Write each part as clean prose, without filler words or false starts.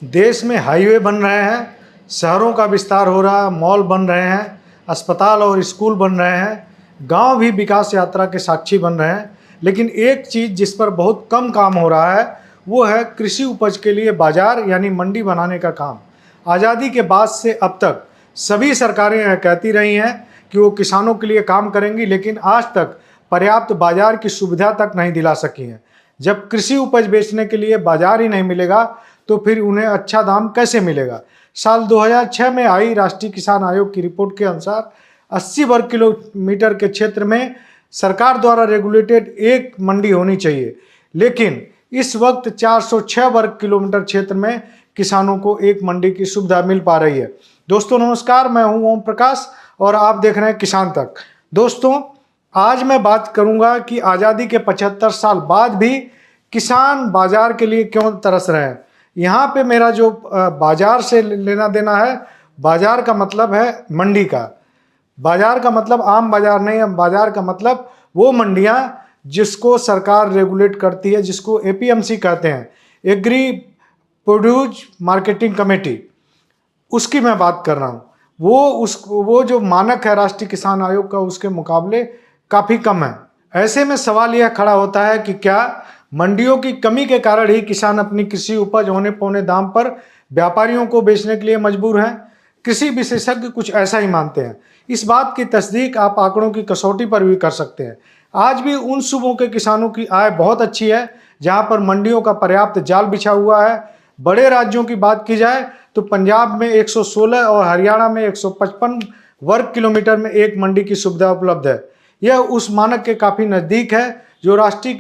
देश में हाईवे बन रहे हैं, शहरों का विस्तार हो रहा है, मॉल बन रहे हैं, अस्पताल और स्कूल बन रहे हैं, गांव भी विकास यात्रा के साक्षी बन रहे हैं। लेकिन एक चीज़ जिस पर बहुत कम काम हो रहा है वो है कृषि उपज के लिए बाजार यानी मंडी बनाने का काम। आज़ादी के बाद से अब तक सभी सरकारें यह कहती रही हैं कि वो किसानों के लिए काम करेंगी, लेकिन आज तक पर्याप्त बाजार की सुविधा तक नहीं दिला सकी हैं। जब कृषि उपज बेचने के लिए बाजार ही नहीं मिलेगा तो फिर उन्हें अच्छा दाम कैसे मिलेगा। साल 2006 में आई राष्ट्रीय किसान आयोग की रिपोर्ट के अनुसार 80 वर्ग किलोमीटर के क्षेत्र में सरकार द्वारा रेगुलेटेड एक मंडी होनी चाहिए, लेकिन इस वक्त 406 वर्ग किलोमीटर क्षेत्र में किसानों को एक मंडी की सुविधा मिल पा रही है। दोस्तों नमस्कार, मैं हूं ओम प्रकाश और आप देख रहे हैं किसान तक। दोस्तों आज मैं बात करूंगा कि आज़ादी के 75 साल बाद भी किसान बाजार के लिए क्यों तरस रहे हैं। यहाँ पे मेरा जो बाजार से लेना देना है, बाजार का मतलब है मंडी का। बाजार का मतलब आम बाजार नहीं है, बाजार का मतलब वो मंडियाँ जिसको सरकार रेगुलेट करती है, जिसको एपीएमसी कहते हैं, एग्री प्रोड्यूस मार्केटिंग कमेटी, उसकी मैं बात कर रहा हूँ। वो जो मानक है राष्ट्रीय किसान आयोग का, उसके मुकाबले काफ़ी कम है। ऐसे में सवाल यह खड़ा होता है कि क्या मंडियों की कमी के कारण ही किसान अपनी कृषि उपज होने पौने दाम पर व्यापारियों को बेचने के लिए मजबूर हैं। कृषि विशेषज्ञ कुछ ऐसा ही मानते हैं। इस बात की तस्दीक आप आंकड़ों की कसौटी पर भी कर सकते हैं। आज भी उन सूबों के किसानों की आय बहुत अच्छी है जहां पर मंडियों का पर्याप्त जाल बिछा हुआ है। बड़े राज्यों की बात की जाए तो पंजाब में 116 और हरियाणा में 155 वर्ग किलोमीटर में एक मंडी की सुविधा उपलब्ध है। यह उस मानक के काफ़ी नज़दीक है जो राष्ट्रीय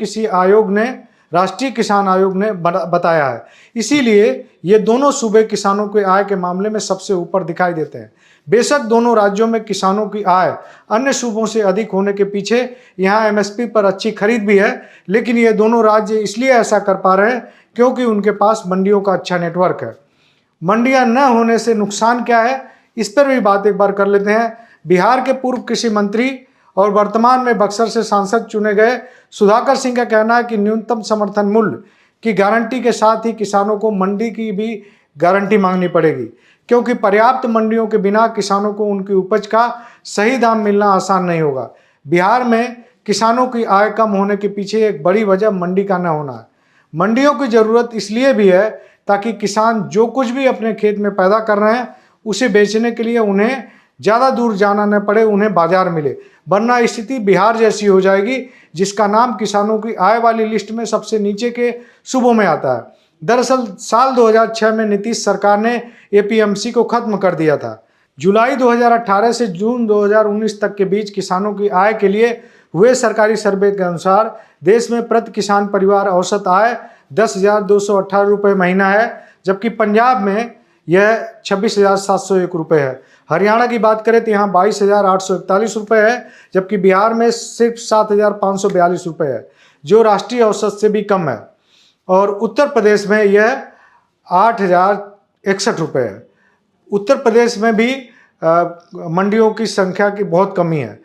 किसान आयोग ने बताया है। इसीलिए ये दोनों सूबे किसानों के आय के मामले में सबसे ऊपर दिखाई देते हैं। बेशक दोनों राज्यों में किसानों की आय अन्य सूबों से अधिक होने के पीछे यहाँ एमएसपी पर अच्छी खरीद भी है, लेकिन ये दोनों राज्य इसलिए ऐसा कर पा रहे हैं क्योंकि उनके पास मंडियों का अच्छा नेटवर्क है। मंडियां न होने से नुकसान क्या है, इस पर भी बात एक बार कर लेते हैं। बिहार के पूर्व कृषि मंत्री और वर्तमान में बक्सर से सांसद चुने गए सुधाकर सिंह का कहना है कि न्यूनतम समर्थन मूल्य की गारंटी के साथ ही किसानों को मंडी की भी गारंटी मांगनी पड़ेगी, क्योंकि पर्याप्त मंडियों के बिना किसानों को उनकी उपज का सही दाम मिलना आसान नहीं होगा। बिहार में किसानों की आय कम होने के पीछे एक बड़ी वजह मंडी का न होना है। मंडियों की ज़रूरत इसलिए भी है ताकि किसान जो कुछ भी अपने खेत में पैदा कर रहे हैं उसे बेचने के लिए उन्हें ज़्यादा दूर जाना न पड़े, उन्हें बाजार मिले। वरना स्थिति बिहार जैसी हो जाएगी जिसका नाम किसानों की आय वाली लिस्ट में सबसे नीचे के सूबों में आता है। दरअसल साल 2006 में नीतीश सरकार ने एपीएमसी को खत्म कर दिया था। जुलाई 2018 से जून 2019 तक के बीच किसानों की आय के लिए हुए सरकारी सर्वे के अनुसार देश में प्रति किसान परिवार औसत आय 10,218 रुपये महीना है, जबकि पंजाब में यह 26,701 रुपये है। हरियाणा की बात करें तो यहाँ 22,841 रुपये है, जबकि बिहार में सिर्फ 7,542 रुपये है, जो राष्ट्रीय औसत से भी कम है। और उत्तर प्रदेश में यह 8,061 रुपये है। उत्तर प्रदेश में भी मंडियों की संख्या की बहुत कमी है।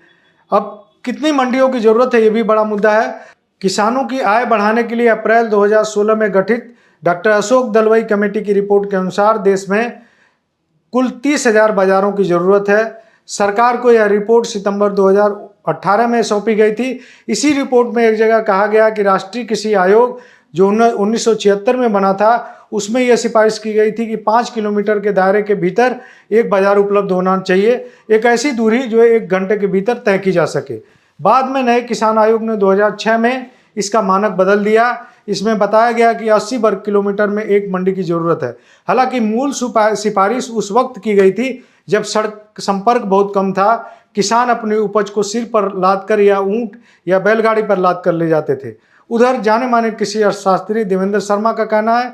अब कितनी मंडियों की ज़रूरत है, ये भी बड़ा मुद्दा है। किसानों की आय बढ़ाने के लिए अप्रैल 2016 में गठित डॉक्टर अशोक दलवाई कमेटी की रिपोर्ट के अनुसार देश में कुल 30,000 बाजारों की ज़रूरत है। सरकार को यह रिपोर्ट सितंबर 2018 में सौंपी गई थी। इसी रिपोर्ट में एक जगह कहा गया कि राष्ट्रीय कृषि आयोग जो 1976 में बना था उसमें यह सिफारिश की गई थी कि 5 किलोमीटर के दायरे के भीतर एक बाजार उपलब्ध होना चाहिए, एक ऐसी दूरी जो 1 घंटे के भीतर तय की जा सके। बाद में नए किसान आयोग ने 2006 में इसका मानक बदल दिया। इसमें बताया गया कि 80 वर्ग किलोमीटर में एक मंडी की ज़रूरत है। हालांकि मूल सिफारिश उस वक्त की गई थी जब सड़क संपर्क बहुत कम था। किसान अपनी उपज को सिर पर लाद कर या ऊँट या बैलगाड़ी पर लाद कर ले जाते थे। उधर जाने माने कृषि अर्थशास्त्री देवेंद्र शर्मा का कहना है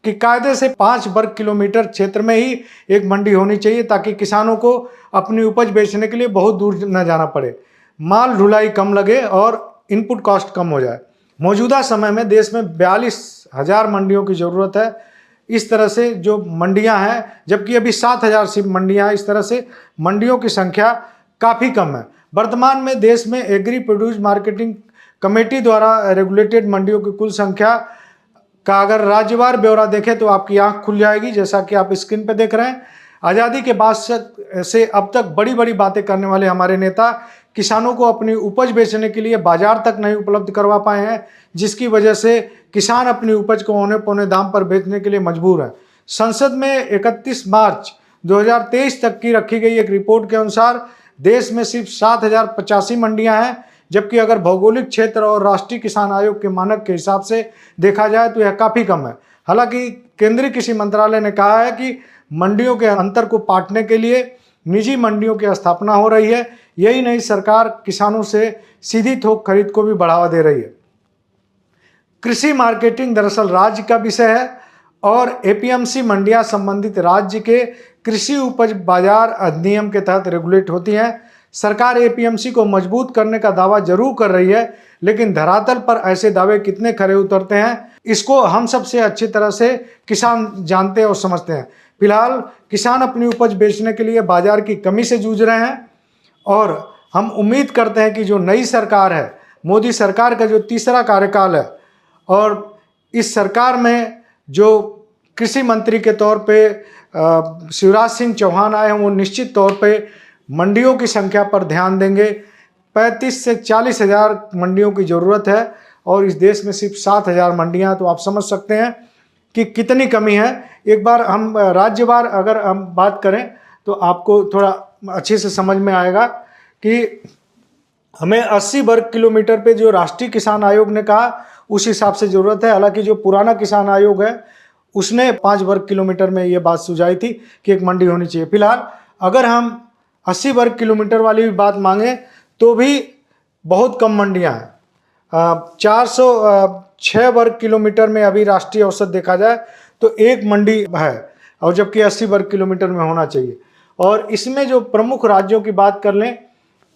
कि कायदे से 5 वर्ग किलोमीटर क्षेत्र में ही एक मंडी होनी चाहिए ताकि किसानों को अपनी उपज बेचने के लिए बहुत दूर न जाना पड़े, माल ढुलाई कम लगे और इनपुट कॉस्ट कम हो जाए। मौजूदा समय में देश में 42,000 मंडियों की ज़रूरत है। इस तरह से जो मंडियां हैं, जबकि अभी 7,000 सिर्फ मंडियां हैं, इस तरह से मंडियों की संख्या काफ़ी कम है। वर्तमान में देश में एग्री प्रोड्यूस मार्केटिंग कमेटी द्वारा रेगुलेटेड मंडियों की कुल संख्या का अगर राज्यवार ब्यौरा देखें तो आपकी आंख खुल जाएगी। जैसा कि आप स्क्रीन पर देख रहे हैं, आज़ादी के बाद से अब तक बड़ी बड़ी बातें करने वाले हमारे नेता किसानों को अपनी उपज बेचने के लिए बाजार तक नहीं उपलब्ध करवा पाए हैं, जिसकी वजह से किसान अपनी उपज को औने पौने दाम पर बेचने के लिए मजबूर है। संसद में 31 मार्च 2023 तक की रखी गई एक रिपोर्ट के अनुसार देश में सिर्फ 7085 मंडियां हैं, जबकि अगर भौगोलिक क्षेत्र और राष्ट्रीय किसान आयोग के मानक के हिसाब से देखा जाए तो यह काफ़ी कम है। हालांकि केंद्रीय कृषि मंत्रालय ने कहा है कि मंडियों के अंतर को पाटने के लिए निजी मंडियों की स्थापना हो रही है। यही नहीं, सरकार किसानों से सीधी थोक खरीद को भी बढ़ावा दे रही है। कृषि मार्केटिंग दरअसल राज्य का विषय है और एपीएमसी मंडियां संबंधित राज्य के कृषि उपज बाजार अधिनियम के तहत रेगुलेट होती हैं। सरकार एपीएमसी को मजबूत करने का दावा जरूर कर रही है, लेकिन धरातल पर ऐसे दावे कितने खरे उतरते हैं, इसको हम सबसे अच्छी तरह से किसान जानते और समझते हैं। फिलहाल किसान अपनी उपज बेचने के लिए बाजार की कमी से जूझ रहे हैं और हम उम्मीद करते हैं कि जो नई सरकार है, मोदी सरकार का जो तीसरा कार्यकाल है, और इस सरकार में जो कृषि मंत्री के तौर पे शिवराज सिंह चौहान आए हैं, वो निश्चित तौर पे मंडियों की संख्या पर ध्यान देंगे। 35 से 40 हज़ार मंडियों की ज़रूरत है और इस देश में सिर्फ 7,000 मंडियाँ, तो आप समझ सकते हैं कि कितनी कमी है। एक बार हम राज्यवार अगर हम बात करें तो आपको थोड़ा अच्छे से समझ में आएगा कि हमें 80 वर्ग किलोमीटर पे जो राष्ट्रीय किसान आयोग ने कहा उस हिसाब से ज़रूरत है। हालांकि जो पुराना किसान आयोग है उसने 5 वर्ग किलोमीटर में ये बात सुझाई थी कि एक मंडी होनी चाहिए। फिलहाल अगर हम 80 वर्ग किलोमीटर वाली भी बात मांगें तो भी बहुत कम मंडियां हैं। 406 वर्ग किलोमीटर में अभी राष्ट्रीय औसत देखा जाए तो एक मंडी है, और जबकि 80 वर्ग किलोमीटर में होना चाहिए। और इसमें जो प्रमुख राज्यों की बात कर लें,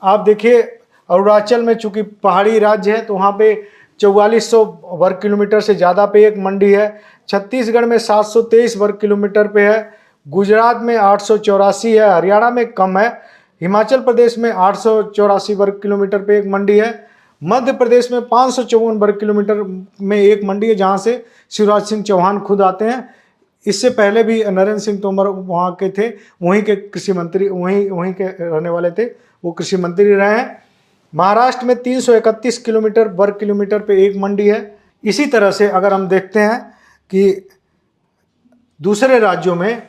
आप देखिए अरुणाचल में चूँकि पहाड़ी राज्य है तो वहाँ पे 4400 वर्ग किलोमीटर से ज़्यादा पे एक मंडी है। छत्तीसगढ़ में 723 वर्ग किलोमीटर पे है। गुजरात में 884 है। हरियाणा में कम है। हिमाचल प्रदेश में 884 वर्ग किलोमीटर पे एक मंडी है। मध्य प्रदेश में 554 वर्ग किलोमीटर में एक मंडी है, जहाँ से शिवराज सिंह चौहान खुद आते हैं। इससे पहले भी नरेंद्र सिंह तोमर वहाँ के थे, वहीं के कृषि मंत्री, वहीं के रहने वाले थे, वो कृषि मंत्री रहे हैं। महाराष्ट्र में 331 किलोमीटर वर्ग किलोमीटर पे एक मंडी है। इसी तरह से अगर हम देखते हैं कि दूसरे राज्यों में,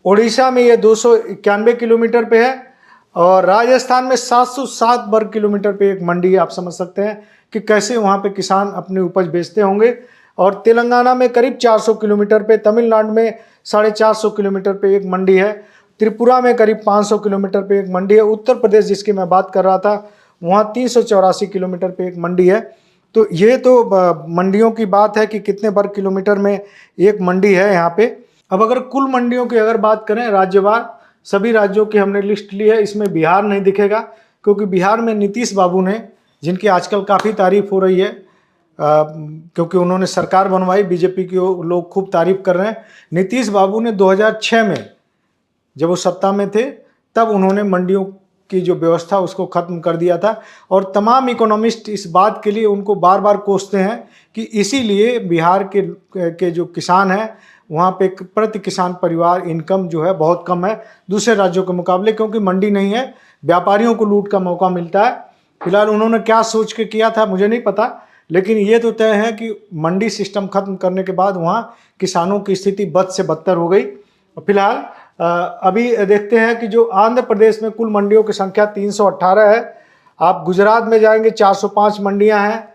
उड़ीसा में ये 291 किलोमीटर पे है और राजस्थान में 707 वर्ग किलोमीटर पे एक मंडी है। आप समझ सकते हैं कि कैसे वहाँ पे किसान अपनी उपज बेचते होंगे। और तेलंगाना में करीब 400 किलोमीटर पे, तमिलनाडु में 450 किलोमीटर पे एक मंडी है, त्रिपुरा में करीब 500 किलोमीटर पे एक मंडी है, उत्तर प्रदेश जिसकी मैं बात कर रहा था वहाँ 384 किलोमीटर पे एक मंडी है। तो ये तो मंडियों की बात है कि कितने वर्ग किलोमीटर में एक मंडी है यहाँ पे। अब अगर कुल मंडियों की अगर बात करें राज्यवार, सभी राज्यों की हमने लिस्ट ली है। इसमें बिहार नहीं दिखेगा क्योंकि बिहार में नीतीश बाबू ने, जिनकी आजकल काफ़ी तारीफ हो रही है क्योंकि उन्होंने सरकार बनवाई, बीजेपी की लोग खूब तारीफ कर रहे हैं। नीतीश बाबू ने 2006 में जब वो सत्ता में थे तब उन्होंने मंडियों की जो व्यवस्था उसको ख़त्म कर दिया था। और तमाम इकोनॉमिस्ट इस बात के लिए उनको बार बार कोसते हैं कि इसीलिए बिहार के जो किसान हैं वहाँ पे प्रति किसान परिवार इनकम जो है बहुत कम है दूसरे राज्यों के मुकाबले, क्योंकि मंडी नहीं है, व्यापारियों को लूट का मौका मिलता है। फिलहाल उन्होंने क्या सोच के किया था मुझे नहीं पता, लेकिन ये तो तय है कि मंडी सिस्टम खत्म करने के बाद वहाँ किसानों की स्थिति बद से बदतर हो गई। फिलहाल अभी देखते हैं कि जो आंध्र प्रदेश में कुल मंडियों की संख्या 318 है। आप गुजरात में जाएंगे 405 मंडियां हैं,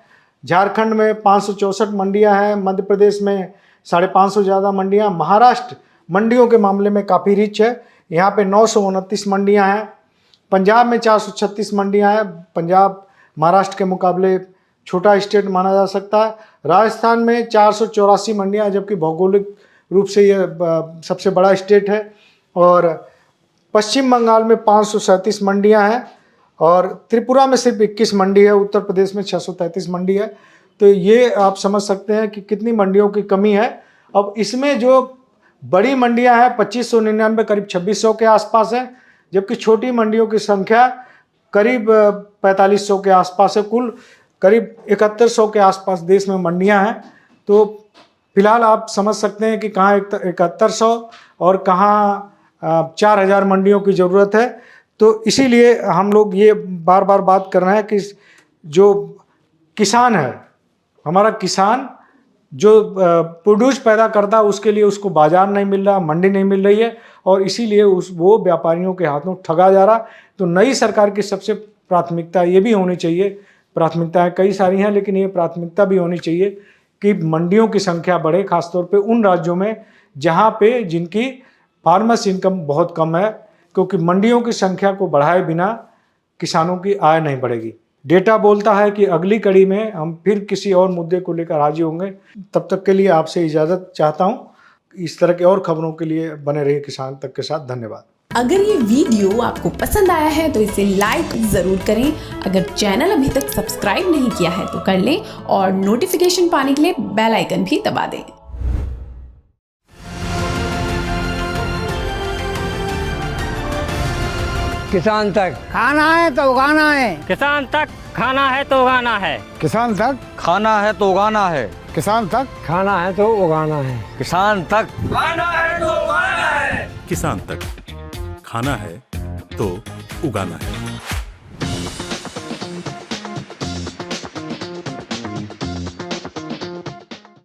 झारखंड में 564 मंडियां हैं, मध्य प्रदेश में 550 ज़्यादा मंडियां। महाराष्ट्र मंडियों के मामले में काफ़ी रिच है, यहाँ पे 929 मंडियां हैं। पंजाब में 436 मंडियां हैं। पंजाब महाराष्ट्र के मुकाबले छोटा स्टेट माना जा सकता है। राजस्थान में 484 मंडियां हैं, जबकि भौगोलिक रूप से ये सबसे बड़ा स्टेट है। और पश्चिम बंगाल में 537 मंडियां हैं और त्रिपुरा में सिर्फ 21 मंडी है। उत्तर प्रदेश में 633 मंडी है। तो ये आप समझ सकते हैं कि कितनी मंडियों की कमी है। अब इसमें जो बड़ी मंडियां हैं 2599 करीब 2600 के आसपास है, जबकि छोटी मंडियों की संख्या करीब 4500 के आसपास है। कुल करीब 7100 के आसपास देश में मंडियां हैं। तो फिलहाल आप समझ सकते हैं कि कहाँ 7100 और कहाँ 4000 मंडियों की ज़रूरत है। तो इसीलिए हम लोग ये बार बार बात कर रहे हैं कि जो किसान है, हमारा किसान जो प्रोड्यूस पैदा करता है उसके लिए उसको बाजार नहीं मिल रहा, मंडी नहीं मिल रही है और इसीलिए वो व्यापारियों के हाथों ठगा जा रहा। तो नई सरकार की सबसे प्राथमिकता ये भी होनी चाहिए, प्राथमिकताएं कई सारी हैं लेकिन ये प्राथमिकता भी होनी चाहिए कि मंडियों की संख्या बढ़े, खासतौर पे उन राज्यों में जहाँ पे जिनकी फार्मर्स इनकम बहुत कम है, क्योंकि मंडियों की संख्या को बढ़ाए बिना किसानों की आय नहीं बढ़ेगी। डेटा बोलता है कि अगली कड़ी में हम फिर किसी और मुद्दे को लेकर हाजिर होंगे। तब तक के लिए आपसे इजाज़त चाहता हूँ। इस तरह के और खबरों के लिए बने रहिए किसान तक के साथ। धन्यवाद। अगर ये वीडियो आपको पसंद आया है तो इसे लाइक ज़रूर करें। अगर चैनल अभी तक सब्सक्राइब नहीं किया है तो कर लें और नोटिफिकेशन पाने के लिए बेल आइकन भी दबा दें। किसान तक खाना है तो उगाना है, किसान तक खाना है तो उगाना है, किसान तक खाना है तो उगाना है, किसान तक खाना है तो उगाना है, किसान तक खाना है तो उगाना है, किसान तक खाना है तो उगाना है।